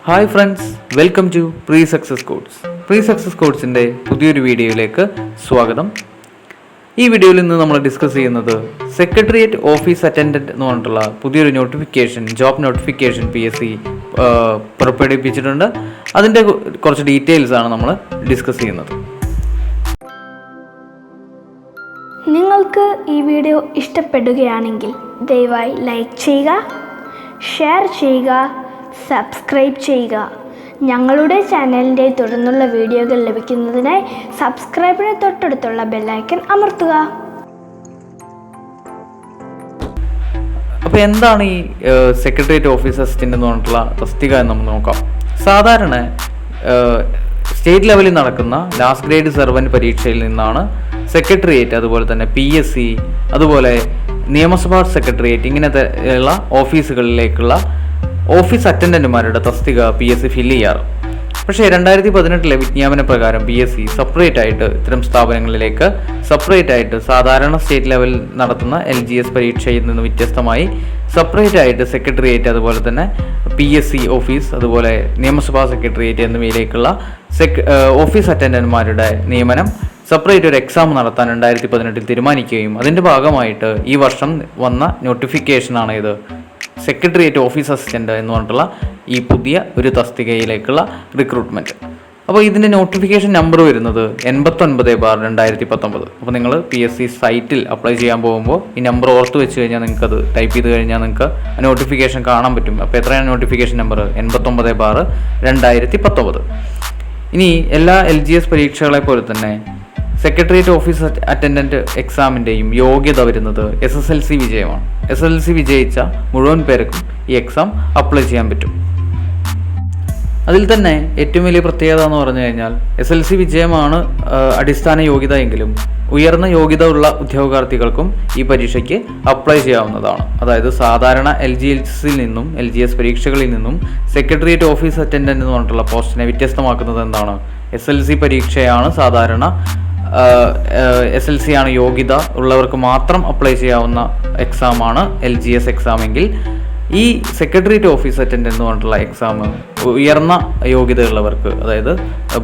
Hi friends, welcome to Pre Success Codes. Pre Success കോഡ്സിൻ്റെ പുതിയൊരു വീഡിയോയിലേക്ക് സ്വാഗതം. ഈ വീഡിയോയിൽ നിന്ന് നമ്മൾ ഡിസ്കസ് ചെയ്യുന്നത് സെക്രട്ടേറിയറ്റ് ഓഫീസ് അറ്റൻഡൻറ്റ് എന്ന് പറഞ്ഞിട്ടുള്ള പുതിയൊരു ജോബ് നോട്ടിഫിക്കേഷൻ PSC പുറപ്പെടുവിപ്പിച്ചിട്ടുണ്ട്. അതിൻ്റെ കുറച്ച് ഡീറ്റെയിൽസ് ആണ് നമ്മൾ ഡിസ്കസ് ചെയ്യുന്നത്. നിങ്ങൾക്ക് ഈ വീഡിയോ ഇഷ്ടപ്പെടുകയാണെങ്കിൽ ദയവായി ലൈക്ക് ചെയ്യുക, ഷെയർ ചെയ്യുക, സബ്സ്ക്രൈബ് ചെയ്യുക. ഞങ്ങളുടെ ചാനലിൻ്റെ തുടർന്നുള്ള വീഡിയോകൾ ലഭിക്കുന്നതിനായി സബ്സ്ക്രൈബിന് തൊട്ടടുത്തുള്ള ബെല്ലൈക്കൺ അമർത്തുക. അപ്പോൾ എന്താണ് ഈ സെക്രട്ടേറിയറ്റ് ഓഫീസ് അസിസ്റ്റൻ്റ് എന്ന് പറഞ്ഞിട്ടുള്ള തസ്തിക എന്ന് നമുക്ക് നോക്കാം. സാധാരണ സ്റ്റേറ്റ് ലെവലിൽ നടക്കുന്ന ലാസ്റ്റ് ഗ്രേഡ് സെർവൻറ്റ് പരീക്ഷയിൽ നിന്നാണ് സെക്രട്ടേറിയറ്റ്, അതുപോലെ തന്നെ PSC, അതുപോലെ നിയമസഭാ സെക്രട്ടേറിയറ്റ് ഇങ്ങനത്തെ ഉള്ള ഓഫീസുകളിലേക്കുള്ള ഓഫീസ് അറ്റൻഡൻറ്റുമാരുടെ തസ്തിക PSC ഫില്ല് ചെയ്യാറ്. പക്ഷേ 2018 വിജ്ഞാപന പ്രകാരം PSC സെപ്പറേറ്റ് ആയിട്ട് ഇത്തരം സ്ഥാപനങ്ങളിലേക്ക് സെപ്പറേറ്റ് ആയിട്ട് സാധാരണ സ്റ്റേറ്റ് ലെവലിൽ നടത്തുന്ന LGS പരീക്ഷയിൽ നിന്ന് വ്യത്യസ്തമായി സെപ്പറേറ്റ് ആയിട്ട് സെക്രട്ടേറിയറ്റ്, അതുപോലെ തന്നെ PSC ഓഫീസ്, അതുപോലെ നിയമസഭാ സെക്രട്ടേറിയറ്റ് എന്നിവയിലേക്കുള്ള ഓഫീസ് അറ്റൻഡൻറ്റുമാരുടെ നിയമനം സെപ്പറേറ്റ് ഒരു എക്സാം നടത്താൻ 2018 തീരുമാനിക്കുകയും അതിൻ്റെ ഭാഗമായിട്ട് ഈ വർഷം വന്ന നോട്ടിഫിക്കേഷനാണ് ഇത് സെക്രട്ടേറിയറ്റ് ഓഫീസ് അസിസ്റ്റൻ്റ് എന്ന് പറഞ്ഞിട്ടുള്ള ഈ പുതിയ ഒരു തസ്തികയിലേക്കുള്ള റിക്രൂട്ട്മെൻറ്റ്. അപ്പോൾ ഇതിൻ്റെ നോട്ടിഫിക്കേഷൻ നമ്പർ വരുന്നത് 89/2019. അപ്പോൾ നിങ്ങൾ PSC സൈറ്റിൽ അപ്ലൈ ചെയ്യാൻ പോകുമ്പോൾ ഈ നമ്പർ ഓർത്ത് വെച്ച് കഴിഞ്ഞാൽ നിങ്ങൾക്കത് ടൈപ്പ് ചെയ്ത് കഴിഞ്ഞാൽ നിങ്ങൾക്ക് നോട്ടിഫിക്കേഷൻ കാണാൻ പറ്റും. അപ്പോൾ എത്രയാണ് നോട്ടിഫിക്കേഷൻ നമ്പർ? 89/2019. ഇനി എല്ലാ LGS പരീക്ഷകളെ പോലെ തന്നെ സെക്രട്ടേറിയറ്റ് ഓഫീസ് അറ്റൻഡൻറ്റ് എക്സാമിൻ്റെയും യോഗ്യത വരുന്നത് SSLC വിജയമാണ്. SSLC വിജയിച്ച മുഴുവൻ പേർക്കും ഈ എക്സാം അപ്ലൈ ചെയ്യാൻ പറ്റും. അതിൽ തന്നെ ഏറ്റവും വലിയ പ്രത്യേകത എന്ന് പറഞ്ഞു കഴിഞ്ഞാൽ SSLC വിജയമാണ് അടിസ്ഥാന യോഗ്യത എങ്കിലും ഉയർന്ന യോഗ്യത ഉള്ള ഉദ്യോഗാർത്ഥികൾക്കും ഈ പരീക്ഷയ്ക്ക് അപ്ലൈ ചെയ്യാവുന്നതാണ്. അതായത് സാധാരണ LGSൽ നിന്നും LGS പരീക്ഷകളിൽ നിന്നും സെക്രട്ടേറിയറ്റ് ഓഫീസ് അറ്റൻഡൻറ്റ് എന്ന് പറഞ്ഞിട്ടുള്ള പോസ്റ്റിനെ വ്യത്യസ്തമാക്കുന്നത് എന്താണ്? SSLC പരീക്ഷയാണ് സാധാരണ SSLC ആണ് യോഗ്യത ഉള്ളവർക്ക് മാത്രം അപ്ലൈ ചെയ്യാവുന്ന എക്സാമാണ് LGS എക്സാം എങ്കിൽ ഈ സെക്രട്ടേറിയറ്റ് ഓഫീസ് അറ്റൻഡൻറ്റ് എന്ന് പറഞ്ഞിട്ടുള്ള എക്സാം ഉയർന്ന യോഗ്യതയുള്ളവർക്ക്, അതായത്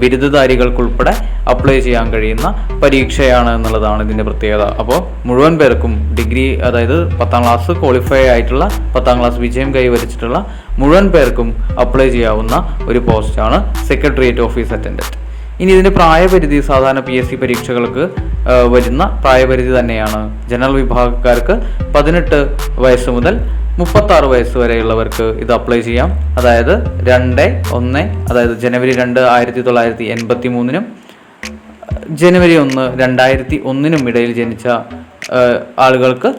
ബിരുദധാരികൾക്കുൾപ്പെടെ അപ്ലൈ ചെയ്യാൻ കഴിയുന്ന പരീക്ഷയാണ് എന്നുള്ളതാണ് ഇതിൻ്റെ പ്രത്യേകത. അപ്പോൾ മുഴുവൻ പേർക്കും ഡിഗ്രി, അതായത് 10ാം ക്ലാസ് ക്വാളിഫൈ ആയിട്ടുള്ള 10ാം ക്ലാസ് വിജയം കൈവരിച്ചിട്ടുള്ള മുഴുവൻ പേർക്കും അപ്ലൈ ചെയ്യാവുന്ന ഒരു പോസ്റ്റാണ് സെക്രട്ടേറിയറ്റ് ഓഫീസ് അറ്റൻഡൻറ്റ്. ഇനി ഇതിൻ്റെ പ്രായപരിധി സാധാരണ PSC പരീക്ഷകൾക്ക് വരുന്ന പ്രായപരിധി തന്നെയാണ്. ജനറൽ വിഭാഗക്കാർക്ക് 18 വയസ്സ് മുതൽ 36 വയസ്സ് വരെയുള്ളവർക്ക് ഇത് അപ്ലൈ ചെയ്യാം. അതായത് 2/1, അതായത് ജനുവരി 2, 1983 ജനുവരി 1, 2001 ഇടയിൽ ജനിച്ച ആളുകൾക്ക്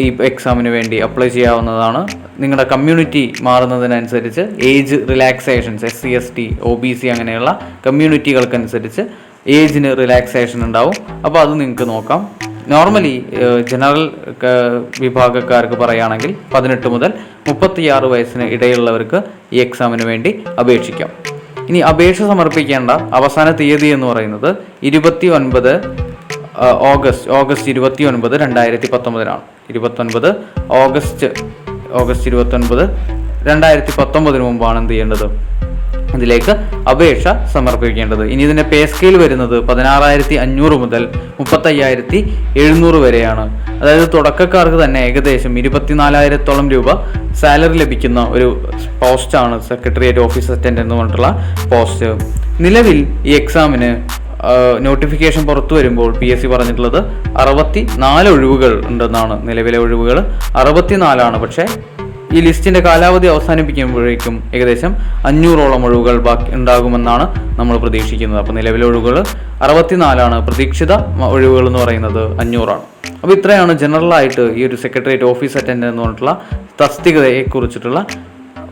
ഈ എക്സാമിന് വേണ്ടി അപ്ലൈ ചെയ്യാവുന്നതാണ്. നിങ്ങളുടെ കമ്മ്യൂണിറ്റി മാറുന്നതിനനുസരിച്ച് age relaxations, SC ST OBC അങ്ങനെയുള്ള കമ്മ്യൂണിറ്റികൾക്കനുസരിച്ച് ഏജിന് റിലാക്സേഷൻ ഉണ്ടാവും. അപ്പോൾ അത് നിങ്ങൾക്ക് നോക്കാം. നോർമലി ജനറൽ വിഭാഗക്കാർക്ക് പറയുകയാണെങ്കിൽ 18 മുതൽ 36 വയസ്സിന് ഇടയിലുള്ളവർക്ക് ഈ എക്സാമിന് വേണ്ടി അപേക്ഷിക്കാം. ഇനി അപേക്ഷ സമർപ്പിക്കേണ്ട അവസാന തീയതി എന്ന് പറയുന്നത് 29 ഓഗസ്റ്റ് 29, 2019 29 ഓഗസ്റ്റ് 29, 2019 മുമ്പാണ് എന്ത് ചെയ്യേണ്ടത്? ഇതിലേക്ക് അപേക്ഷ സമർപ്പിക്കേണ്ടത്. ഇനി ഇതിൻ്റെ പേ സ്കെയിൽ വരുന്നത് 16,500 മുതൽ 35,700 വരെയാണ്. അതായത് തുടക്കക്കാർക്ക് തന്നെ ഏകദേശം 24,000-ഓളം രൂപ സാലറി ലഭിക്കുന്ന ഒരു പോസ്റ്റാണ് സെക്രട്ടേറിയറ്റ് ഓഫീസ് അറ്റൻഡൻറ്റ് എന്ന് പറഞ്ഞിട്ടുള്ള പോസ്റ്റ്. നിലവിൽ ഈ എക്സാമിന് നോട്ടിഫിക്കേഷൻ പുറത്തു വരുമ്പോൾ PSC പറഞ്ഞിട്ടുള്ളത് 64 ഒഴിവുകൾ ഉണ്ടെന്നാണ്. നിലവിലെ ഒഴിവുകൾ 64ആണ്. പക്ഷേ ഈ ലിസ്റ്റിൻ്റെ കാലാവധി അവസാനിപ്പിക്കുമ്പോഴേക്കും ഏകദേശം 500ഓളം ഒഴിവുകൾ ബാക്കി ഉണ്ടാകുമെന്നാണ് നമ്മൾ പ്രതീക്ഷിക്കുന്നത്. അപ്പോൾ നിലവിലെ ഒഴിവുകൾ 64ആണ്. പ്രതീക്ഷിത ഒഴിവുകൾ എന്ന് പറയുന്നത് 500ആണ്. അപ്പോൾ ഇത്രയാണ് ജനറലായിട്ട് ഈ ഒരു സെക്രട്ടേറിയറ്റ് ഓഫീസ് അറ്റൻഡൻറ്റ് എന്ന് പറഞ്ഞിട്ടുള്ള തസ്തികയെക്കുറിച്ചിട്ടുള്ള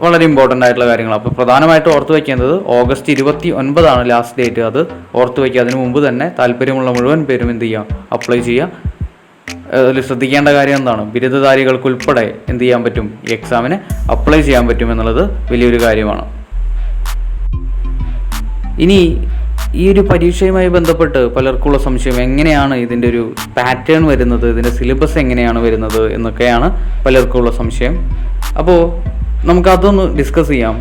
വളരെ ഇമ്പോർട്ടൻ്റ് ആയിട്ടുള്ള കാര്യങ്ങൾ. അപ്പോൾ പ്രധാനമായിട്ട് ഓർത്ത് വയ്ക്കേണ്ടത് August 29 ലാസ്റ്റ് ഡേറ്റ്. അത് ഓർത്ത് വയ്ക്കുക. അതിനു മുമ്പ് തന്നെ താല്പര്യമുള്ള മുഴുവൻ പേരും എന്ത് ചെയ്യുക? അപ്ലൈ ചെയ്യുക. അതിൽ ശ്രദ്ധിക്കേണ്ട കാര്യം എന്താണ്? ബിരുദധാരികൾക്കുൾപ്പെടെ എന്ത് ചെയ്യാൻ പറ്റും? ഈ എക്സാമിന് അപ്ലൈ ചെയ്യാൻ പറ്റും എന്നുള്ളത് വലിയൊരു കാര്യമാണ്. ഇനി ഈ ഒരു പരീക്ഷയുമായി ബന്ധപ്പെട്ട് പലർക്കുള്ള സംശയം, എങ്ങനെയാണ് ഇതിൻ്റെ ഒരു പാറ്റേൺ വരുന്നത്, ഇതിൻ്റെ സിലബസ് എങ്ങനെയാണ് വരുന്നത് എന്നൊക്കെയാണ് പലർക്കുള്ള സംശയം. അപ്പോൾ നമുക്കതൊന്ന് ഡിസ്കസ് ചെയ്യാം.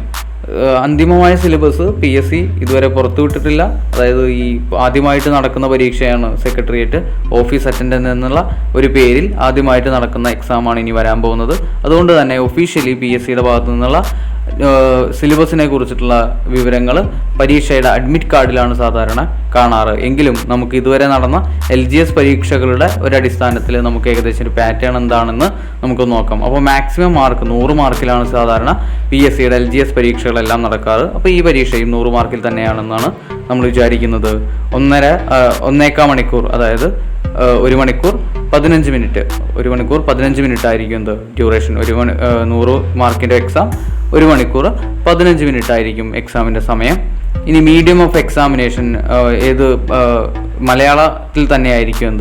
അന്തിമമായ സിലബസ് PSC ഇതുവരെ പുറത്തുവിട്ടിട്ടില്ല. അതായത് ഈ ആദ്യമായിട്ട് നടക്കുന്ന പരീക്ഷയാണ് സെക്രട്ടേറിയറ്റ് ഓഫീസ് അറ്റൻഡൻ്റ് എന്നുള്ള ഒരു പേരിൽ ആദ്യമായിട്ട് നടക്കുന്ന എക്സാമാണ് ഇനി വരാൻ പോകുന്നത്. അതുകൊണ്ട് തന്നെ ഒഫീഷ്യലി PSCയുടെ ഭാഗത്തു നിന്നുള്ള സിലബസിനെ കുറിച്ചിട്ടുള്ള വിവരങ്ങൾ പരീക്ഷയുടെ അഡ്മിറ്റ് കാർഡിലാണ് സാധാരണ കാണാറ്. എങ്കിലും നമുക്ക് ഇതുവരെ നടന്ന LGS പരീക്ഷകളുടെ ഒരടിസ്ഥാനത്തിൽ നമുക്ക് ഏകദേശം ഒരു പാറ്റേൺ എന്താണെന്ന് നമുക്ക് നോക്കാം. അപ്പോൾ മാക്സിമം മാർക്ക് 100 മാർക്കിലാണ് സാധാരണ PSCയുടെ LGS പരീക്ഷകളെല്ലാം നടക്കാറ്. അപ്പോൾ ഈ പരീക്ഷയും 100 മാർക്കിൽ തന്നെയാണെന്നാണ് നമ്മൾ വിചാരിക്കുന്നത്. 1.25 മണിക്കൂർ, അതായത് 1 മണിക്കൂർ 15 മിനിറ്റ്, 1 മണിക്കൂർ 15 മിനിറ്റ് ആയിരിക്കും ഡ്യൂറേഷൻ. 100 മാർക്കിൻ്റെ എക്സാം 1 മണിക്കൂർ 15 മിനിറ്റ് ആയിരിക്കും എക്സാമിൻ്റെ സമയം. ഇനി മീഡിയം ഓഫ് എക്സാമിനേഷൻ ഏത് മലയാളത്തിൽ തന്നെ ആയിരിക്കും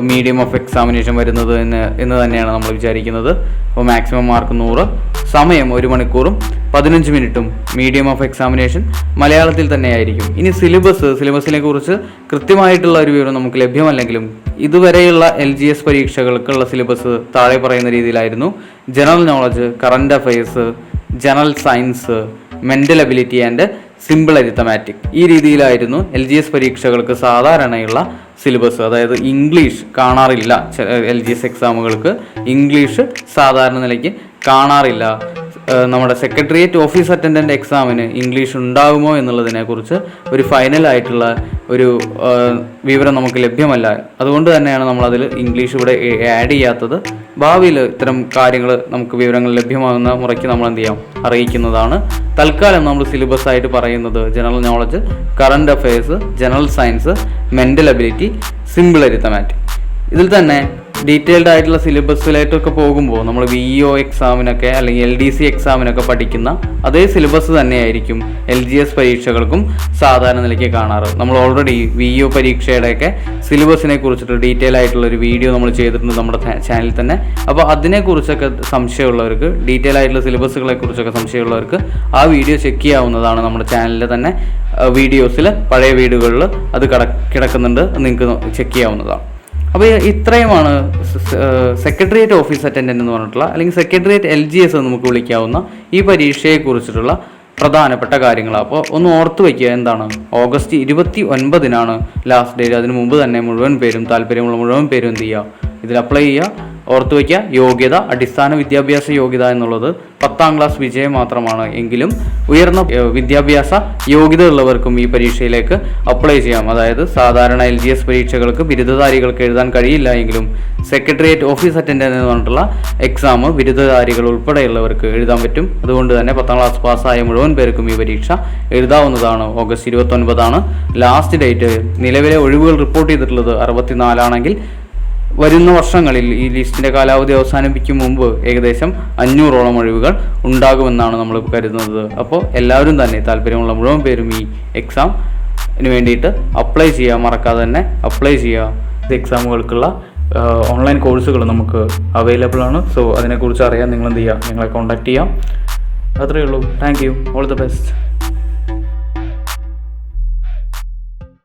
മീഡിയം ഓഫ് എക്സാമിനേഷൻ വരുന്നത് എന്ന് തന്നെയാണ് നമ്മൾ വിചാരിക്കുന്നത്. അപ്പോൾ മാക്സിമം മാർക്ക് 100, സമയം 1 മണിക്കൂറും 15 മിനിറ്റും മീഡിയം ഓഫ് എക്സാമിനേഷൻ മലയാളത്തിൽ തന്നെയായിരിക്കും. ഇനി സിലബസിനെ കുറിച്ച് കൃത്യമായിട്ടുള്ള ഒരു വിവരം നമുക്ക് ലഭ്യമല്ലെങ്കിലും ഇതുവരെയുള്ള LGS പരീക്ഷകൾക്കുള്ള സിലബസ് താഴെ പറയുന്ന രീതിയിലായിരുന്നു. General knowledge, current affairs, general science, mental ability and simple arithmetic. ഈ രീതിയിലായിരുന്നു LGS പരീക്ഷകൾക്ക് സാധാരണയുള്ള സിലബസ്. അതായത് ഇംഗ്ലീഷ് കാണാറില്ല, LGS എക്സാമുകൾക്ക് ഇംഗ്ലീഷ് സാധാരണ നിലയ്ക്ക് കാണാറില്ല. നമ്മുടെ സെക്രട്ടേറിയറ്റ് ഓഫീസ് അറ്റൻഡൻ്റ് എക്സാമിന് ഇംഗ്ലീഷ് ഉണ്ടാകുമോ എന്നുള്ളതിനെക്കുറിച്ച് ഒരു ഫൈനലായിട്ടുള്ള ഒരു വിവരം നമുക്ക് ലഭ്യമല്ല. അതുകൊണ്ട് തന്നെയാണ് നമ്മളതിൽ ഇംഗ്ലീഷ് ഇവിടെ ആഡ് ചെയ്യാത്തത്. ഭാവിയിൽ ഇത്തരം കാര്യങ്ങൾ നമുക്ക് വിവരങ്ങൾ ലഭ്യമാകുന്ന മുറയ്ക്ക് നമ്മൾ എന്ത് ചെയ്യാം, അറിയിക്കുന്നതാണ്. തൽക്കാലം നമ്മൾ സിലബസ് ആയിട്ട് പറയുന്നത് general knowledge, current affairs, general science, mental ability, simple arithmetic. ഇതിൽ തന്നെ ഡീറ്റെയിൽഡ് ആയിട്ടുള്ള സിലബസിലേക്കൊക്കെ പോകുമ്പോൾ നമ്മൾ VEO എക്സാമിനൊക്കെ അല്ലെങ്കിൽ LDC എക്സാമിനൊക്കെ പഠിക്കുന്ന അതേ സിലബസ് തന്നെയായിരിക്കും LGS പരീക്ഷകൾക്കും സാധാരണ നിലയ്ക്ക് കാണാറ്. നമ്മൾ ഓൾറെഡി VEO പരീക്ഷയുടെയൊക്കെ സിലബസിനെ കുറിച്ചിട്ട് ഡീറ്റെയിൽ ആയിട്ടുള്ള ഒരു വീഡിയോ നമ്മൾ ചെയ്തിട്ടുണ്ട് നമ്മുടെ ചാനലിൽ തന്നെ. അപ്പോൾ അതിനെക്കുറിച്ചൊക്കെ സംശയമുള്ളവർക്ക്, ഡീറ്റെയിൽ ആയിട്ടുള്ള സിലബസുകളെ കുറിച്ചൊക്കെ സംശയമുള്ളവർക്ക് ആ വീഡിയോ ചെക്ക് ചെയ്യാവുന്നതാണ്. നമ്മുടെ ചാനലിൽ തന്നെ വീഡിയോസിൽ പഴയ വീഡിയോകളിൽ അത് കിടക്കുന്നുണ്ട്, നിങ്ങൾക്ക് ചെക്ക് ചെയ്യാവുന്നതാണ്. അപ്പോൾ ഇത്രയുമാണ് സെക്രട്ടേറിയറ്റ് ഓഫീസ് അറ്റൻഡൻ്റ് എന്ന് പറഞ്ഞിട്ടുള്ള, അല്ലെങ്കിൽ സെക്രട്ടേറിയറ്റ് LGS എന്ന് നമുക്ക് വിളിക്കാവുന്ന ഈ പരീക്ഷയെക്കുറിച്ചിട്ടുള്ള പ്രധാനപ്പെട്ട കാര്യങ്ങൾ. അപ്പോൾ ഒന്ന് ഓർത്ത് വയ്ക്കുക, എന്താണ്, ഓഗസ്റ്റ് 29 ലാസ്റ്റ് ഡേറ്റ്. അതിന് മുമ്പ് തന്നെ താല്പര്യമുള്ള മുഴുവൻ പേരും എന്ത് ചെയ്യുക, ഇതിൽ അപ്ലൈ ചെയ്യുക. ഓർത്ത് വയ്ക്കുക, യോഗ്യത, അടിസ്ഥാന വിദ്യാഭ്യാസ യോഗ്യത എന്നുള്ളത് 10ാം ക്ലാസ് വിജയം മാത്രമാണ്. എങ്കിലും ഉയർന്ന വിദ്യാഭ്യാസ യോഗ്യത ഉള്ളവർക്കും ഈ പരീക്ഷയിലേക്ക് അപ്ലൈ ചെയ്യാം. അതായത് സാധാരണ LGS പരീക്ഷകൾക്ക് ബിരുദധാരികൾക്ക് എഴുതാൻ കഴിയില്ല എങ്കിലും സെക്രട്ടേറിയറ്റ് ഓഫീസ് അറ്റൻഡൻ്റ് എന്ന് പറഞ്ഞിട്ടുള്ള എക്സാം ബിരുദധാരികൾ ഉൾപ്പെടെയുള്ളവർക്ക് എഴുതാൻ പറ്റും. അതുകൊണ്ട് തന്നെ 10ാം ക്ലാസ് പാസ്സായ മുഴുവൻ പേർക്കും ഈ പരീക്ഷ എഴുതാവുന്നതാണ്. August 29 last date. നിലവിലെ ഒഴിവുകൾ റിപ്പോർട്ട് ചെയ്തിട്ടുള്ളത് 64 ആണെങ്കിൽ വരുന്ന വർഷങ്ങളിൽ ഈ ലിസ്റ്റിൻ്റെ കാലാവധി അവസാനിപ്പിക്കും മുമ്പ് ഏകദേശം 500ഓളം ഒഴിവുകൾ ഉണ്ടാകുമെന്നാണ് നമ്മൾ കരുതുന്നത്. അപ്പോൾ എല്ലാവരും തന്നെ, താല്പര്യമുള്ള മുഴുവൻ പേരും ഈ എക്സാമിന് വേണ്ടിയിട്ട് അപ്ലൈ ചെയ്യുക, മറക്കാതെ തന്നെ അപ്ലൈ ചെയ്യുക. ഇത് എക്സാമുകൾക്കുള്ള ഓൺലൈൻ കോഴ്സുകൾ നമുക്ക് അവൈലബിൾ ആണ്. സോ അതിനെക്കുറിച്ച് അറിയാൻ നിങ്ങൾ എന്ത് ചെയ്യുക, ഞങ്ങളെ കോൺടാക്ട് ചെയ്യാം. അത്രയേ ഉള്ളൂ. Thank you. All the best.